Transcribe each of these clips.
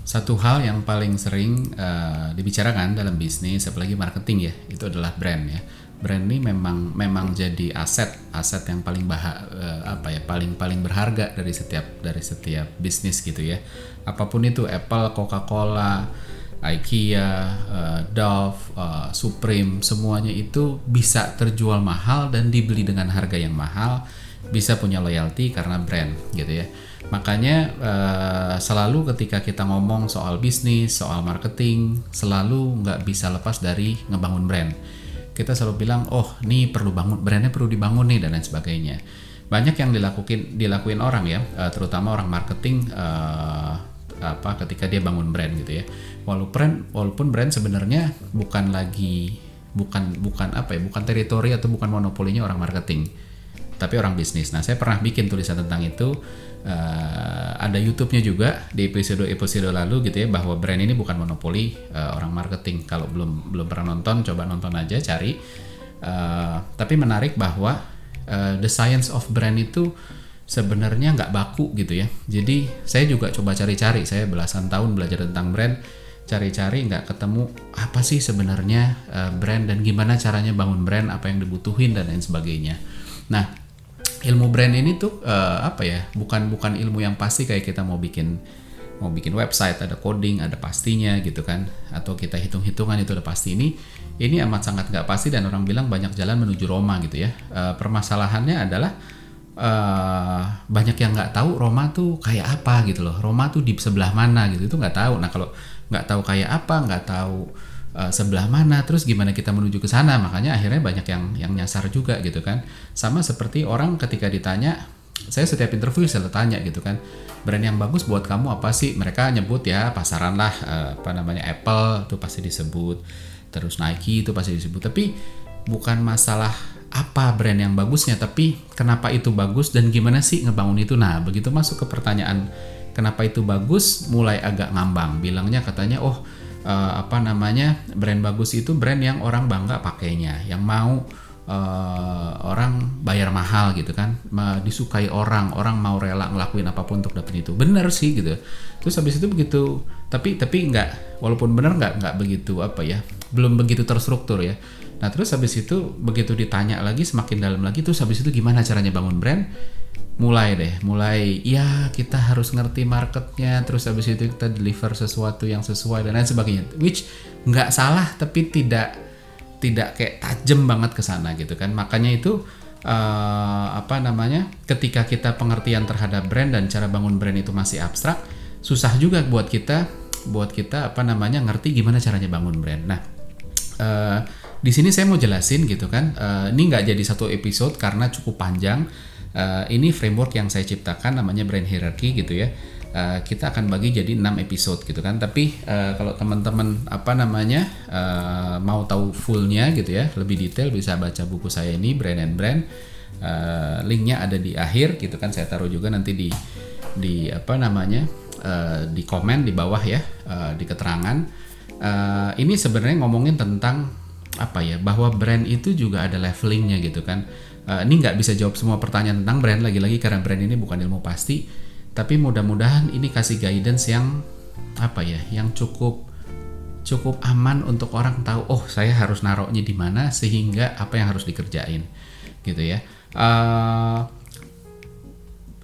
Satu hal yang paling sering dibicarakan dalam bisnis, apalagi marketing ya, itu adalah brand ya. Brand ini memang jadi aset yang paling paling berharga dari setiap bisnis gitu ya. Apapun itu, Apple, Coca-Cola, IKEA, Dove, Supreme, semuanya itu bisa terjual mahal dan dibeli dengan harga yang mahal, bisa punya loyalty karena brand gitu ya. Makanya selalu ketika kita ngomong soal bisnis, soal marketing, selalu nggak bisa lepas dari ngebangun brand. Kita selalu bilang, oh nih brandnya perlu dibangun nih dan lain sebagainya. Banyak yang dilakuin orang ya, terutama orang marketing ketika dia bangun brand gitu ya. Walaupun brand sebenarnya bukan teritori atau bukan monopolinya orang marketing, tapi orang bisnis. Nah, saya pernah bikin tulisan tentang itu, ada YouTube-nya juga di episode lalu gitu ya, bahwa brand ini bukan monopoli orang marketing. Kalau belum pernah nonton, coba nonton aja, cari. Tapi menarik bahwa the science of brand itu sebenarnya nggak baku gitu ya. Jadi saya juga coba cari-cari, saya belasan tahun belajar tentang brand, cari-cari nggak ketemu apa sih sebenarnya brand dan gimana caranya bangun brand, apa yang dibutuhin dan lain sebagainya. Nah, ilmu brand ini tuh bukan ilmu yang pasti kayak kita mau bikin website, ada coding, ada pastinya gitu kan, atau kita hitung-hitungan itu udah pasti. Ini amat sangat nggak pasti dan orang bilang banyak jalan menuju Roma gitu ya. Permasalahannya adalah banyak yang nggak tahu Roma tuh kayak apa gitu loh. Roma tuh di sebelah mana gitu, itu nggak tahu. Nah, kalau nggak tahu kayak apa, nggak tahu sebelah mana, terus gimana kita menuju ke sana. Makanya akhirnya banyak yang nyasar juga gitu kan. Sama seperti orang ketika ditanya, saya setiap interview selalu tanya gitu kan, brand yang bagus buat kamu apa sih? Mereka nyebut ya pasaran lah, Apple tuh pasti disebut, terus Nike itu pasti disebut. Tapi bukan masalah apa brand yang bagusnya, tapi kenapa itu bagus dan gimana sih ngebangun itu. Nah, begitu masuk ke pertanyaan kenapa itu bagus, mulai agak ngambang. Bilangnya katanya, brand bagus itu brand yang orang bangga pakainya, yang mau orang bayar mahal gitu kan, disukai orang mau rela ngelakuin apapun untuk dapetin itu. Bener sih gitu. Terus habis itu begitu, tapi nggak, walaupun bener nggak begitu belum begitu terstruktur ya. Nah, terus habis itu begitu ditanya lagi semakin dalam lagi, terus habis itu gimana caranya bangun brand? Mulai ya kita harus ngerti marketnya, terus habis itu kita deliver sesuatu yang sesuai dan lain sebagainya, which nggak salah tapi tidak kayak tajam banget ke sana gitu kan. Makanya itu ketika kita pengertian terhadap brand dan cara bangun brand itu masih abstrak, susah juga buat kita ngerti gimana caranya bangun brand. Nah, di sini saya mau jelasin gitu kan, ini nggak jadi satu episode karena cukup panjang. Ini framework yang saya ciptakan namanya brand hierarchy gitu ya. Kita akan bagi jadi 6 episode gitu kan. Tapi kalau teman-teman mau tahu fullnya gitu ya, lebih detail, bisa baca buku saya ini, Brand and Brand. Linknya ada di akhir gitu kan. Saya taruh juga nanti di komen di bawah ya, di keterangan. Ini sebenarnya ngomongin tentang bahwa brand itu juga ada levelingnya gitu kan. Ini nggak bisa jawab semua pertanyaan tentang brand, lagi-lagi karena brand ini bukan ilmu pasti, tapi mudah-mudahan ini kasih guidance yang cukup aman untuk orang tahu, oh saya harus naruhnya di mana sehingga apa yang harus dikerjain gitu ya.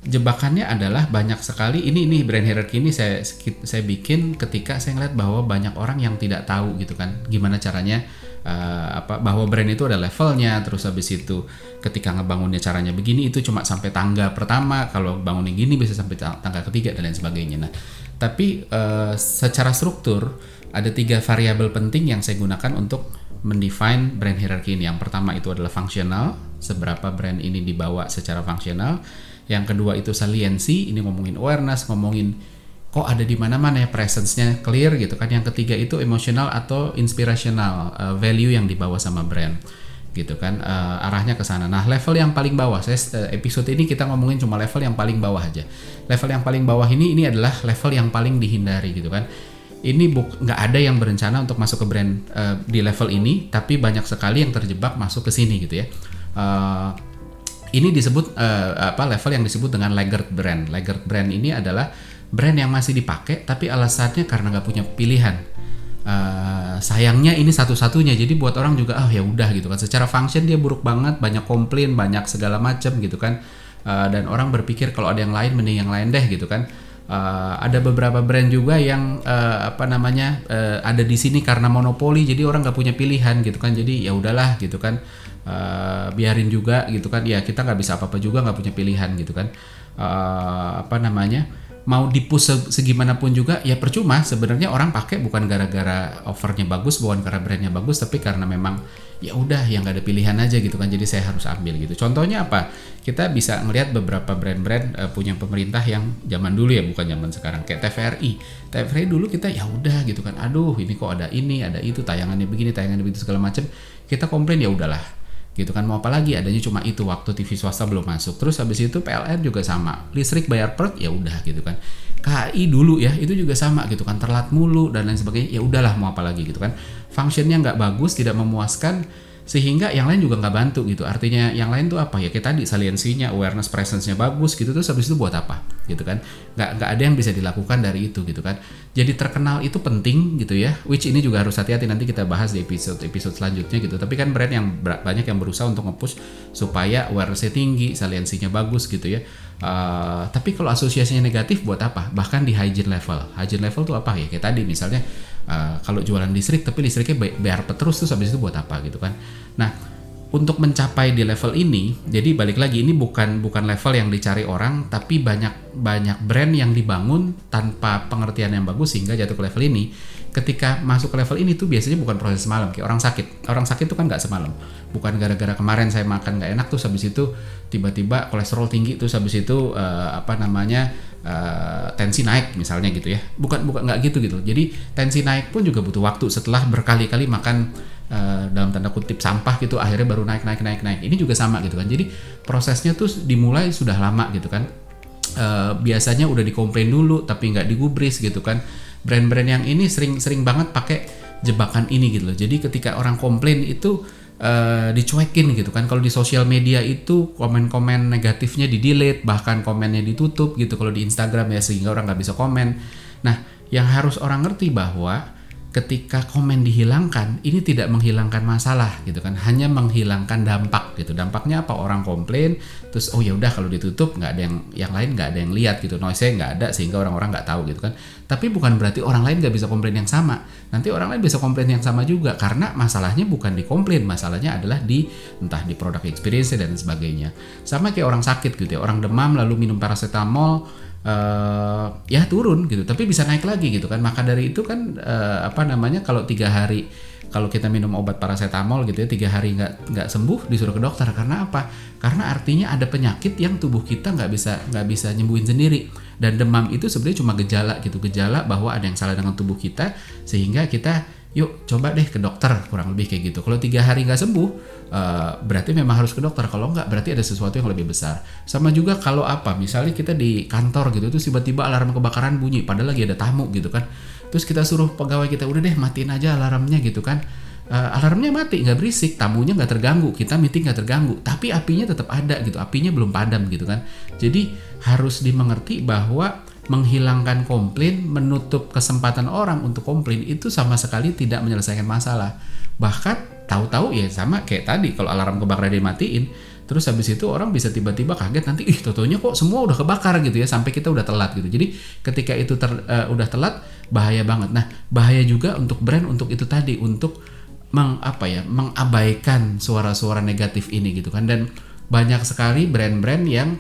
Jebakannya adalah banyak sekali, ini brand hierarchy ini saya bikin ketika saya ngeliat bahwa banyak orang yang tidak tahu gitu kan gimana caranya, bahwa brand itu ada levelnya. Terus habis itu ketika ngebangunnya caranya begini, itu cuma sampai tangga pertama, kalau bangunnya gini bisa sampai tangga ketiga dan lain sebagainya. Nah, tapi secara struktur ada 3 variabel penting yang saya gunakan untuk mendefine brand hierarchy ini. Yang pertama itu adalah fungsional, seberapa brand ini dibawa secara fungsional. Yang kedua itu saliency, ini ngomongin awareness, ngomongin kok ada di mana-mana ya, presence-nya clear gitu kan. Yang ketiga itu emotional atau inspirational, value yang dibawa sama brand gitu kan, arahnya ke sana. Nah, level yang paling bawah, episode ini kita ngomongin cuma level yang paling bawah aja. Level yang paling bawah ini adalah level yang paling dihindari gitu kan. Ini nggak ada yang berencana untuk masuk ke brand di level ini, tapi banyak sekali yang terjebak masuk ke sini gitu ya. Ini disebut level yang disebut dengan laggard brand. Laggard brand ini adalah brand yang masih dipakai tapi alasannya karena nggak punya pilihan. Sayangnya ini satu-satunya, jadi buat orang juga ya udah gitu kan, secara function dia buruk banget, banyak komplain, banyak segala macam gitu kan. Dan orang berpikir kalau ada yang lain mending yang lain deh gitu kan. Ada beberapa brand juga yang ada di sini karena monopoli, jadi orang nggak punya pilihan gitu kan, jadi ya udahlah gitu kan, biarin juga gitu kan, ya kita nggak bisa apa-apa juga, nggak punya pilihan gitu kan. Mau dipush segimanapun juga ya percuma. Sebenarnya orang pakai bukan gara-gara offernya bagus, bukan karena brandnya bagus, tapi karena memang ya udah yang nggak ada pilihan aja gitu kan, jadi saya harus ambil gitu. Contohnya apa? Kita bisa ngelihat beberapa brand-brand punya pemerintah yang zaman dulu ya, bukan zaman sekarang, kayak TVRI dulu kita ya udah gitu kan, aduh ini kok ada ini ada itu, tayangannya begini tayangannya begitu segala macam, kita komplain ya udahlah gitu kan, mau apa lagi, adanya cuma itu waktu TV swasta belum masuk. Terus habis itu PLN juga sama, listrik bayar per ya udah gitu kan. KAI dulu ya itu juga sama gitu kan, telat mulu dan lain sebagainya, ya udahlah mau apa lagi gitu kan. Functionnya nggak bagus, tidak memuaskan, sehingga yang lain juga nggak bantu gitu. Artinya yang lain tuh apa ya, kayak tadi saliensinya, awareness, presence-nya bagus gitu, terus habis itu buat apa gitu kan, nggak ada yang bisa dilakukan dari itu gitu kan. Jadi terkenal itu penting gitu ya, which ini juga harus hati-hati, nanti kita bahas di episode selanjutnya gitu. Tapi kan brand yang banyak yang berusaha untuk nge-push supaya awareness-nya tinggi, saliensinya bagus gitu ya. Tapi kalau asosiasinya negatif buat apa? Bahkan di hygiene level tuh apa ya, kayak tadi misalnya kalau jualan listrik tapi listriknya bayar terus habis itu buat apa gitu kan. Nah, untuk mencapai di level ini, jadi balik lagi, ini bukan level yang dicari orang, tapi banyak brand yang dibangun tanpa pengertian yang bagus sehingga jatuh ke level ini. Ketika masuk ke level ini tuh biasanya bukan proses semalam, kayak orang sakit tuh kan nggak semalam, bukan gara-gara kemarin saya makan nggak enak terus habis itu tiba-tiba kolesterol tinggi terus habis itu tensi naik misalnya gitu ya, bukan nggak gitu. Jadi tensi naik pun juga butuh waktu, setelah berkali-kali makan dalam tanda kutip sampah gitu, akhirnya baru naik. Ini juga sama gitu kan, jadi prosesnya tuh dimulai sudah lama gitu kan. Biasanya udah dikomplain dulu tapi nggak digubris gitu kan. Brand-brand yang ini sering banget pakai jebakan ini gitu loh. Jadi ketika orang komplain itu dicuekin gitu kan. Kalau di sosial media itu komen-komen negatifnya di delete, bahkan komennya ditutup gitu kalau di Instagram ya, sehingga orang nggak bisa komen. Nah, yang harus orang ngerti bahwa ketika komen dihilangkan, ini tidak menghilangkan masalah gitu kan, hanya menghilangkan dampak gitu. Dampaknya apa? Orang komplain, terus oh ya udah kalau ditutup nggak ada yang lain nggak ada yang lihat gitu, noise-nya nggak ada sehingga orang-orang nggak tahu gitu kan. Tapi bukan berarti orang lain nggak bisa komplain yang sama. Nanti orang lain bisa komplain yang sama juga, karena masalahnya bukan di komplain, masalahnya adalah entah di product experience dan sebagainya. Sama kayak orang sakit gitu ya, orang demam lalu minum paracetamol, ya turun gitu, tapi bisa naik lagi gitu kan. Maka dari itu kan kalau 3 hari, kalau kita minum obat paracetamol gitu ya, 3 hari nggak sembuh disuruh ke dokter. Karena apa? Karena artinya ada penyakit yang tubuh kita nggak bisa nyembuhin sendiri. Dan demam itu sebenarnya cuma gejala bahwa ada yang salah dengan tubuh kita, sehingga kita yuk coba deh ke dokter, kurang lebih kayak gitu. Kalau 3 hari nggak sembuh, berarti memang harus ke dokter. Kalau nggak, berarti ada sesuatu yang lebih besar. Sama juga kalau misalnya kita di kantor gitu, terus tiba-tiba alarm kebakaran bunyi, padahal lagi ada tamu gitu kan. Terus kita suruh pegawai kita, udah deh matiin aja alarmnya gitu kan. Alarmnya mati, nggak berisik, tamunya nggak terganggu, kita meeting nggak terganggu, tapi apinya tetap ada gitu, apinya belum padam gitu kan. Jadi harus dimengerti bahwa menghilangkan komplain, menutup kesempatan orang untuk komplain itu sama sekali tidak menyelesaikan masalah. Bahkan tahu-tahu ya sama kayak tadi, kalau alarm kebakaran dimatiin, terus habis itu orang bisa tiba-tiba kaget nanti, totonya kok semua udah kebakar gitu ya, sampai kita udah telat gitu. Jadi ketika itu udah telat, bahaya banget. Nah, bahaya juga untuk brand untuk itu tadi, untuk mengabaikan suara-suara negatif ini gitu kan. Dan banyak sekali brand-brand yang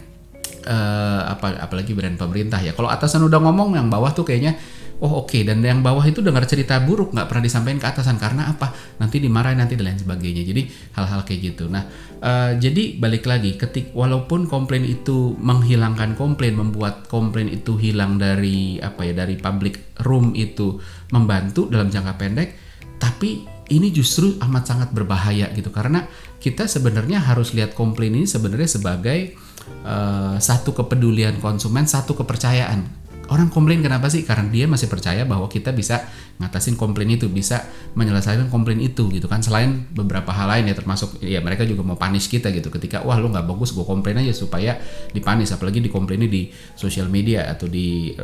apalagi brand pemerintah ya, kalau atasan udah ngomong, yang bawah tuh kayaknya oke. Dan yang bawah itu dengar cerita buruk, nggak pernah disampaikan ke atasan. Karena apa? Nanti dimarahin, nanti dan lain sebagainya. Jadi hal-hal kayak gitu. Nah, jadi balik lagi, walaupun komplain itu menghilangkan komplain, membuat komplain itu hilang dari dari public room, itu membantu dalam jangka pendek, tapi ini justru amat sangat berbahaya gitu. Karena kita sebenarnya harus lihat komplain ini sebenarnya sebagai satu kepedulian konsumen, satu kepercayaan. Orang komplain kenapa sih? Karena dia masih percaya bahwa kita bisa ngatasin komplain itu, bisa menyelesaikan komplain itu gitu kan. Selain beberapa hal lain ya, termasuk ya mereka juga mau punish kita gitu. Ketika wah lu nggak bagus, gue komplain aja supaya dipunish. Apalagi dikomplainnya di sosial media atau di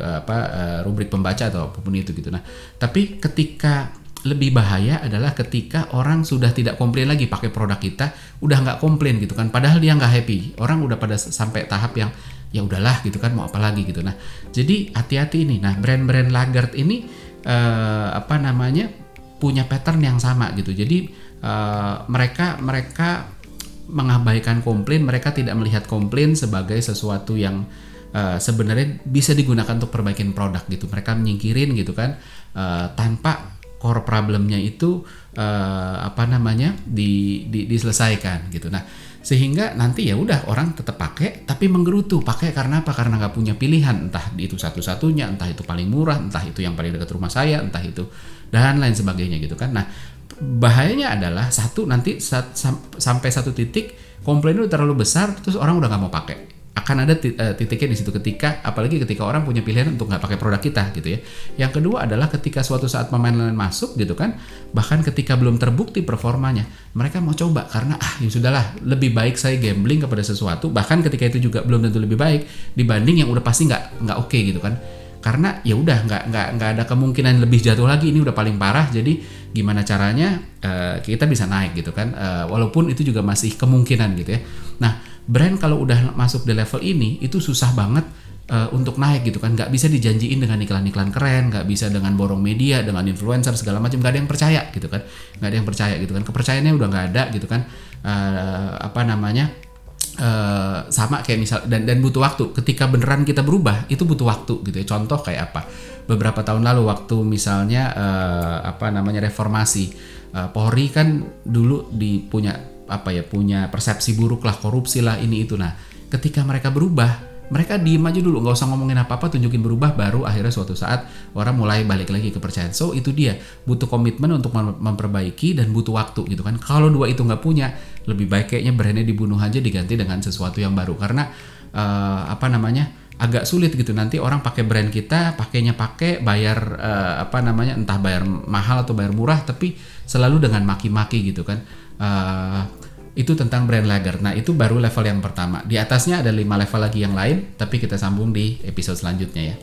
rubrik pembaca atau apapun itu gitu. Nah, tapi ketika lebih bahaya adalah ketika orang sudah tidak komplain lagi pakai produk kita, udah nggak komplain gitu kan, padahal dia nggak happy, orang udah pada sampai tahap yang ya udahlah gitu kan, mau apa lagi gitu. Nah, jadi hati-hati ini. Nah, brand-brand laggard ini punya pattern yang sama gitu. Jadi mereka mengabaikan komplain, mereka tidak melihat komplain sebagai sesuatu yang sebenarnya bisa digunakan untuk perbaikin produk gitu. Mereka menyingkirin gitu kan, tanpa core problemnya itu diselesaikan gitu. Nah, sehingga nanti ya udah orang tetap pakai tapi menggerutu. Pakai karena apa? Karena nggak punya pilihan, entah itu satu-satunya, entah itu paling murah, entah itu yang paling dekat rumah saya, entah itu dan lain sebagainya gitu kan. Nah, bahayanya adalah nanti sampai satu titik komplain itu terlalu besar, terus orang udah nggak mau pakai. Akan ada titiknya di situ, apalagi ketika orang punya pilihan untuk nggak pakai produk kita gitu ya. Yang kedua adalah ketika suatu saat pemain lain masuk gitu kan, bahkan ketika belum terbukti performanya, mereka mau coba karena ya sudahlah, lebih baik saya gambling kepada sesuatu, bahkan ketika itu juga belum tentu lebih baik dibanding yang udah pasti nggak oke gitu kan. Karena ya udah nggak ada kemungkinan lebih jatuh lagi, ini udah paling parah, jadi gimana caranya kita bisa naik gitu kan, walaupun itu juga masih kemungkinan gitu ya. Nah, brand kalau udah masuk di level ini itu susah banget untuk naik gitu kan, nggak bisa dijanjiin dengan iklan-iklan keren, nggak bisa dengan borong media, dengan influencer segala macam, nggak ada yang percaya gitu kan, nggak ada yang percaya gitu kan, kepercayaannya udah nggak ada gitu kan, sama kayak misal dan butuh waktu. Ketika beneran kita berubah itu butuh waktu gitu ya. Contoh kayak apa? Beberapa tahun lalu waktu misalnya reformasi, Polri kan dulu punya persepsi buruk lah, korupsi lah, ini itu. Nah, ketika mereka berubah, mereka diem aja dulu, nggak usah ngomongin apa-apa, tunjukin berubah, baru akhirnya suatu saat orang mulai balik lagi kepercayaan. So itu dia, butuh komitmen untuk memperbaiki dan butuh waktu gitu kan. Kalau dua itu nggak punya, lebih baik kayaknya brandnya dibunuh aja, diganti dengan sesuatu yang baru. Karena agak sulit gitu, nanti orang pakai brand kita, bayar entah bayar mahal atau bayar murah, tapi selalu dengan maki-maki gitu kan. Itu tentang brand laggard. Nah, itu baru level yang pertama. Di atasnya ada 5 level lagi yang lain, tapi kita sambung di episode selanjutnya ya.